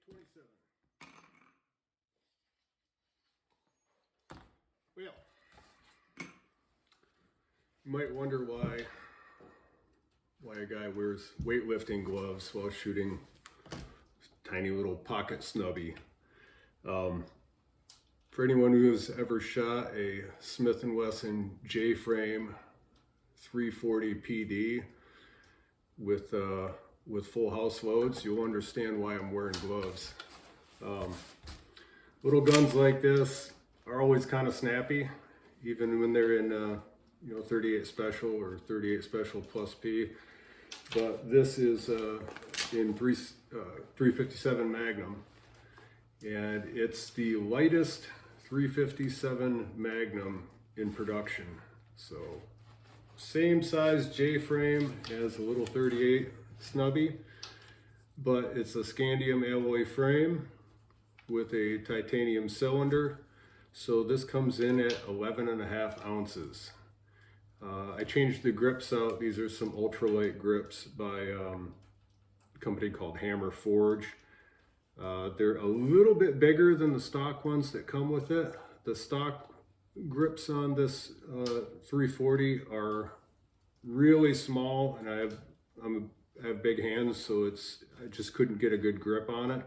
27. Well, you might wonder why a guy wears weightlifting gloves while shooting tiny little pocket snubby. For anyone who has ever shot a Smith & Wesson J-frame 340 PD with full house loads, you'll understand why I'm wearing gloves. Little guns like this are always kind of snappy, even when they're in 38 special or 38 special plus P. But this is in 357 Magnum, and it's the lightest 357 Magnum in production. So same size J-frame as a little 38 snubby, but it's a scandium alloy frame with a titanium cylinder. So this comes in at 11.5 ounces. I changed the grips out. These are some ultralight grips by a company called Hammer Forge. They're a little bit bigger than the stock ones that come with it. The stock grips on this 340 are really small, and I have big hands, so I just couldn't get a good grip on it.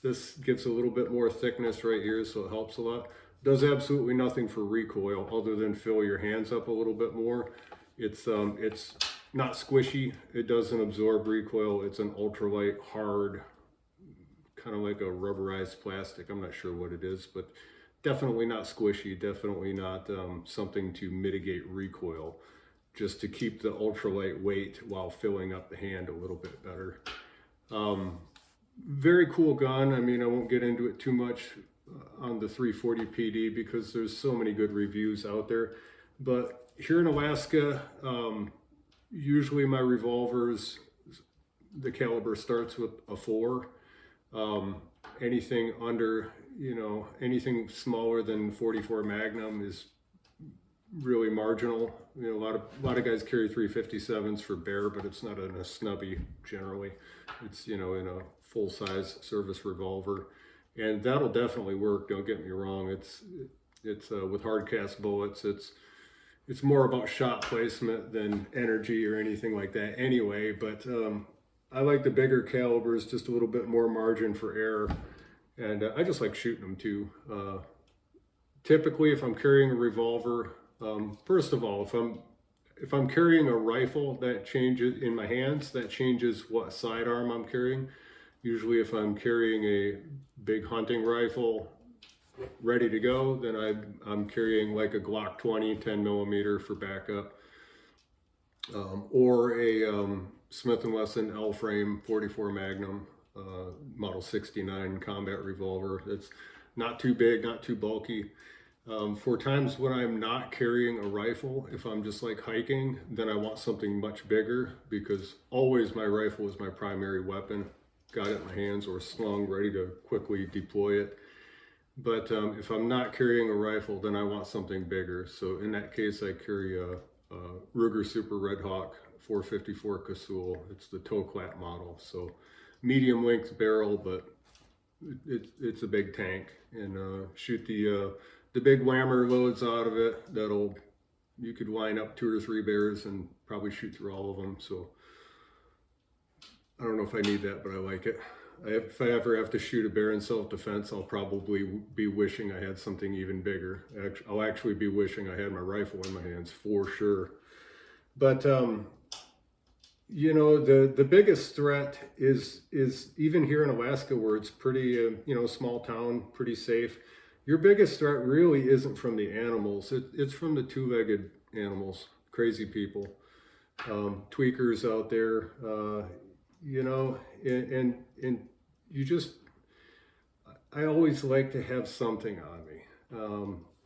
This gives a little bit more thickness right here, so it helps a lot. Does absolutely nothing for recoil other than fill your hands up a little bit more. It's not squishy. It doesn't absorb recoil. It's an ultralight, hard, kind of like a rubberized plastic. I'm not sure what it is, but definitely not squishy. Definitely not something to mitigate recoil. Just to keep the ultralight weight while filling up the hand a little bit better. Very cool gun. I mean, I won't get into it too much on the 340 PD because there's so many good reviews out there. But here in Alaska, usually my revolvers, the caliber starts with a 4. Anything under, anything smaller than 44 Magnum is really marginal. A lot of guys carry 357s for bear, but it's not in a snubby generally. It's in a full-size service revolver, and that'll definitely work. Don't get me wrong. It's with hard cast bullets. It's more about shot placement than energy or anything like that anyway. But I like the bigger calibers, just a little bit more margin for error, and I just like shooting them too. Typically, if I'm carrying a revolver, first of all, if I'm carrying a rifle, that changes in my hands. That changes what sidearm I'm carrying. Usually, if I'm carrying a big hunting rifle ready to go, then I'm carrying like a Glock 20 10 millimeter for backup, or a Smith & Wesson L-frame 44 Magnum model 69 combat revolver. It's not too big, not too bulky. For times when I'm not carrying a rifle, if I'm just like hiking, then I want something much bigger, because always my rifle is my primary weapon. Got it in my hands or slung, ready to quickly deploy it. But if I'm not carrying a rifle, then I want something bigger. So in that case, I carry a Ruger Super Red Hawk 454 Casull. It's the toe clap model. So medium length barrel, but it's a big tank, and shoot the big whammer loads out of it. You could line up 2 or 3 bears and probably shoot through all of them. So I don't know if I need that, but I like it. If I ever have to shoot a bear in self-defense, I'll probably be wishing I had something even bigger. I'll actually be wishing I had my rifle in my hands for sure. But the biggest threat is even here in Alaska, where it's pretty small town, pretty safe. Your biggest threat really isn't from the animals. It's from the two-legged animals, crazy people, tweakers out there, and you just, I always like to have something on me.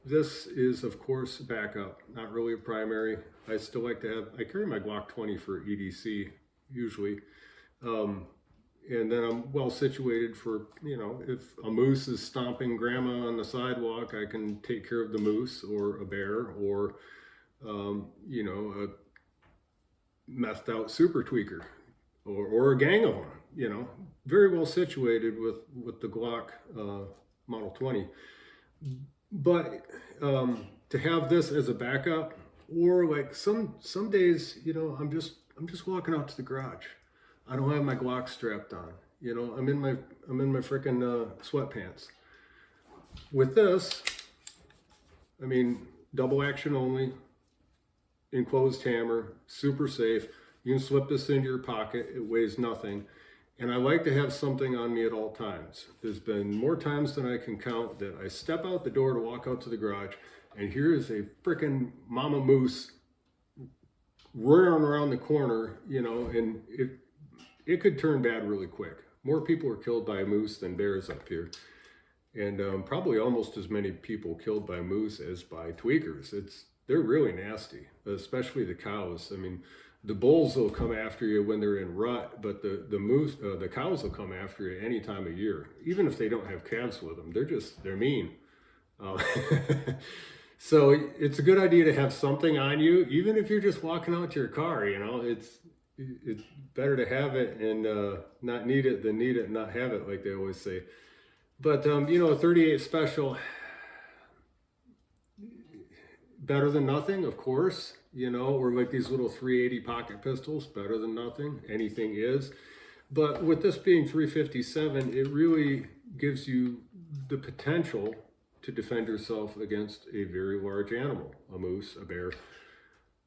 This is, of course, backup, not really a primary. I still like to I carry my Glock 20 for EDC, usually. And then I'm well situated for, if a moose is stomping grandma on the sidewalk, I can take care of the moose, or a bear, or, a methed out super tweaker, or a gang of them. you know, very well situated with the Glock Model 20. But to have this as a backup, or like some days, you know, I'm just walking out to the garage. I don't have my Glock strapped on. You know, I'm in my freaking sweatpants. With this, I mean, double action only, enclosed hammer, super safe. You can slip this into your pocket. It weighs nothing. And I like to have something on me at all times. There's been more times than I can count that I step out the door to walk out to the garage, and here is a freaking mama moose roaring around the corner, you know, and it could turn bad really quick. More people are killed by moose than bears up here. And probably almost as many people killed by moose as by tweakers. They're really nasty, especially the cows. I mean, the bulls will come after you when they're in rut, but the cows will come after you any time of year, even if they don't have calves with them. They're mean. So it's a good idea to have something on you, even if you're just walking out to your car. You know, it's better to have it and not need it than need it and not have it, like they always say. But you know, a 38 special, better than nothing, of course. You know, or like these little 380 pocket pistols, better than nothing. Anything is. But with this being 357, it really gives you the potential to defend yourself against a very large animal, a moose, a bear.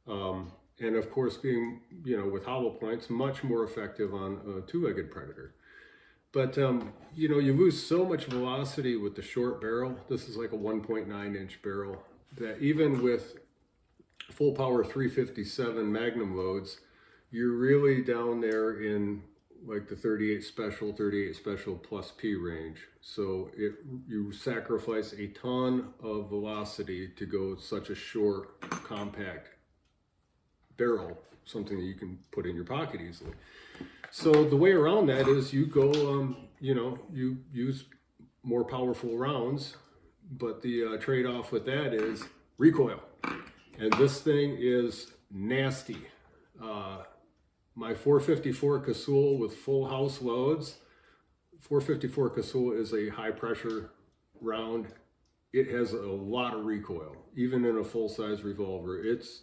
And of course, being, you know, with hollow points, much more effective on a two-legged predator. But, you know, you lose so much velocity with the short barrel. This is like a 1.9-inch barrel, that even with full power 357 Magnum loads, you're really down there in like the 38 special plus P range. So you sacrifice a ton of velocity to go such a short, compact barrel, something that you can put in your pocket easily. So the way around that is you go, you know, you use more powerful rounds, but the trade-off with that is recoil. And this thing is nasty. My 454 Casull with full house loads, 454 Casull is a high pressure round. It has a lot of recoil, even in a full size revolver. It's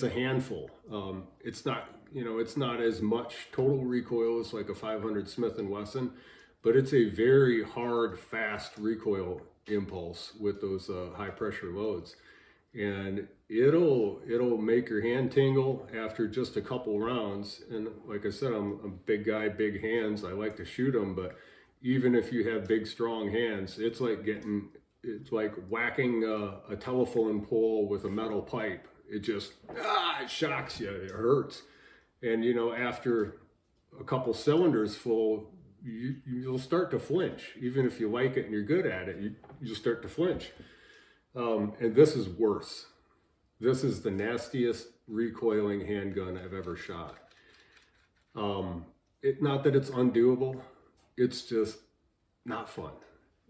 a handful. It's not, you know, it's not as much total recoil as like a 500 Smith & Wesson, but it's a very hard, fast recoil impulse with those high pressure loads. And it'll make your hand tingle after just a couple rounds. And like I said, I'm a big guy, big hands. I like to shoot them, but even if you have big, strong hands, it's like whacking a telephone pole with a metal pipe. It just, it shocks you, it hurts. And you know, after a couple cylinders full, you'll start to flinch. Even if you like it and you're good at it, you'll start to flinch. And this is worse. This is the nastiest recoiling handgun I've ever shot. Not that it's undoable, it's just not fun.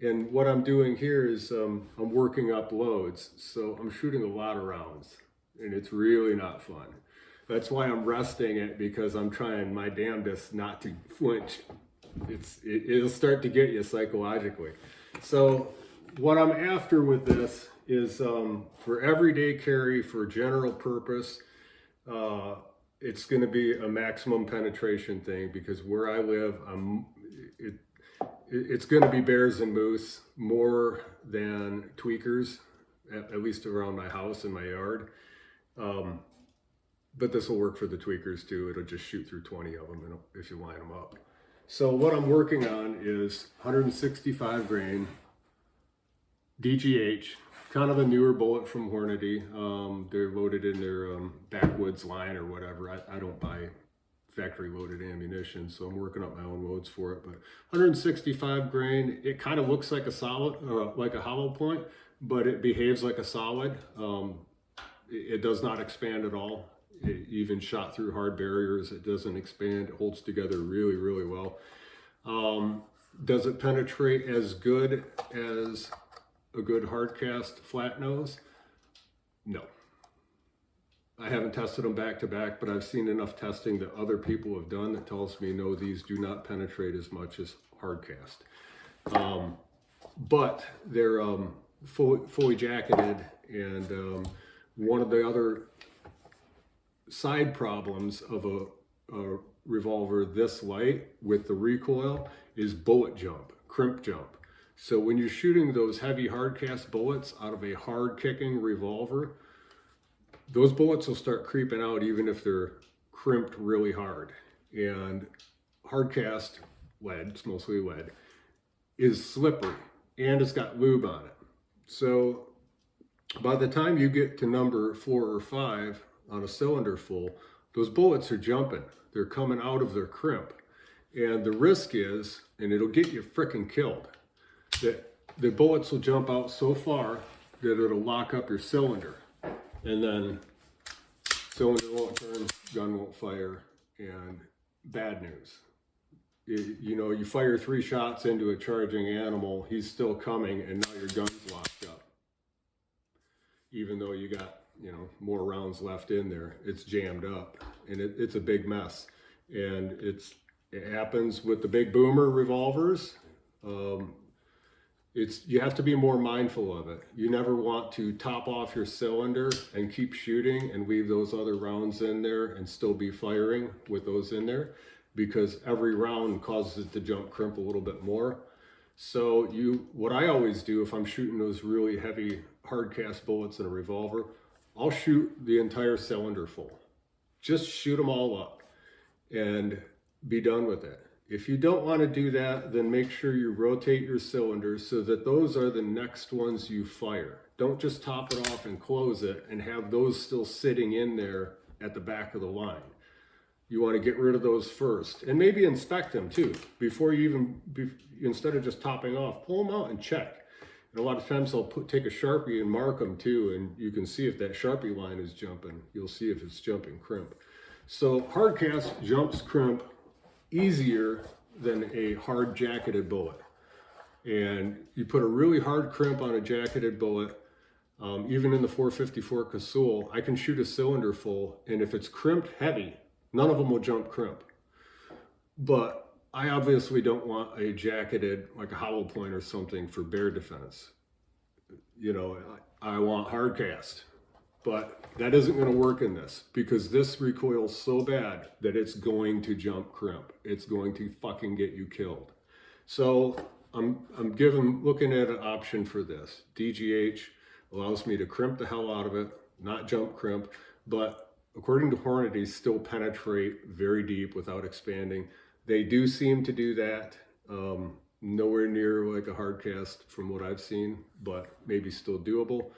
And what I'm doing here is I'm working up loads, so I'm shooting a lot of rounds, and it's really not fun. That's why I'm resting it, because I'm trying my damnedest not to flinch. It'll start to get you psychologically. So what I'm after with this is for everyday carry, for general purpose, it's going to be a maximum penetration thing, because where I live, it's going to be bears and moose more than tweakers, at least around my house and my yard. But this will work for the tweakers too. It'll just shoot through 20 of them if you line them up. So what I'm working on is 165 grain DGH, kind of a newer bullet from Hornady. They're loaded in their backwoods line or whatever. I don't buy factory loaded ammunition, so I'm working up my own loads for it. But 165 grain, it kind of looks like a solid, like a hollow point, but it behaves like a solid. It does not expand at all. It even shot through hard barriers. It doesn't expand. It holds together really, really well. Does it penetrate as good as a good hard cast flat nose? No. I haven't tested them back to back, but I've seen enough testing that other people have done that tells me, no, these do not penetrate as much as hard cast. But they're fully jacketed, and one of the other side problems of a revolver this light with the recoil is bullet jump, crimp jump. So when you're shooting those heavy hard cast bullets out of a hard kicking revolver, those bullets will start creeping out even if they're crimped really hard. And hard cast lead, it's mostly lead, is slippery and it's got lube on it. So by the time you get to number 4 or 5 on a cylinder full, those bullets are jumping. They're coming out of their crimp. And the risk is, and it'll get you frickin' killed, that the bullets will jump out so far that it'll lock up your cylinder. And then cylinder won't turn, gun won't fire, and bad news. You know, you fire 3 shots into a charging animal, he's still coming, and now your gun's locked up. Even though you got, you know, more rounds left in there, it's jammed up, and it's a big mess. And it happens with the big boomer revolvers. You have to be more mindful of it. You never want to top off your cylinder and keep shooting and leave those other rounds in there and still be firing with those in there, because every round causes it to jump crimp a little bit more. So what I always do if I'm shooting those really heavy hard cast bullets in a revolver, I'll shoot the entire cylinder full. Just shoot them all up and be done with it. If you don't want to do that, then make sure you rotate your cylinders so that those are the next ones you fire. Don't just top it off and close it and have those still sitting in there at the back of the line. You want to get rid of those first, and maybe inspect them too before you instead of just topping off, pull them out and check. And a lot of times I'll take a Sharpie and mark them too, and you can see if that Sharpie line is jumping. You'll see if it's jumping crimp. So hard cast jumps crimp easier than a hard jacketed bullet. And you put a really hard crimp on a jacketed bullet, even in the 454 Casull, I can shoot a cylinder full, and if it's crimped heavy, none of them will jump crimp. But I obviously don't want a jacketed, like a hollow point or something, for bear defense. You know, I want hard cast. But that isn't going to work in this, because this recoils so bad that it's going to jump crimp. It's going to fucking get you killed. So I'm looking at an option for this. DGH allows me to crimp the hell out of it, not jump crimp, but according to Hornady, still penetrate very deep without expanding. They do seem to do that. Nowhere near like a hard cast from what I've seen, but maybe still doable.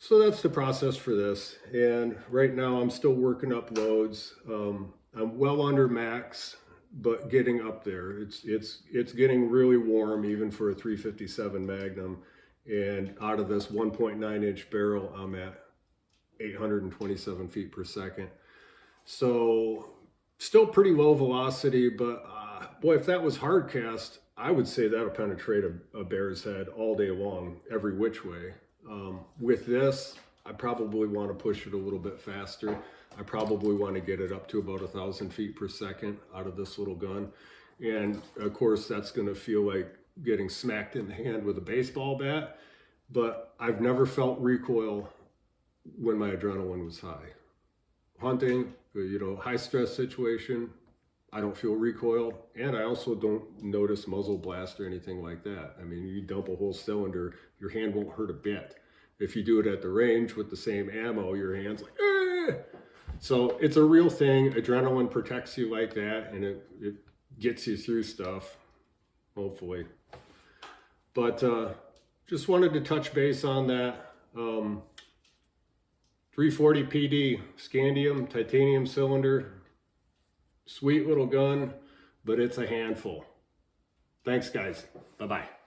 So that's the process for this. And right now I'm still working up loads. I'm well under max, but getting up there. It's getting really warm even for a 357 Magnum. And out of this 1.9 inch barrel, I'm at 827 feet per second. So still pretty low velocity, but boy, if that was hard cast, I would say that'll penetrate a bear's head all day long, every which way. With this, I probably want to push it a little bit faster. I probably want to get it up to about 1,000 feet per second out of this little gun. And of course, that's going to feel like getting smacked in the hand with a baseball bat. But I've never felt recoil when my adrenaline was high. Hunting, you know, high stress situation, I don't feel recoil, and I also don't notice muzzle blast or anything like that. I mean, you dump a whole cylinder, your hand won't hurt a bit. If you do it at the range with the same ammo, your hand's like, eh! So it's a real thing. Adrenaline protects you like that, and it gets you through stuff, hopefully. But just wanted to touch base on that. 340 PD, scandium, titanium cylinder. Sweet little gun, but it's a handful. Thanks, guys. Bye-bye.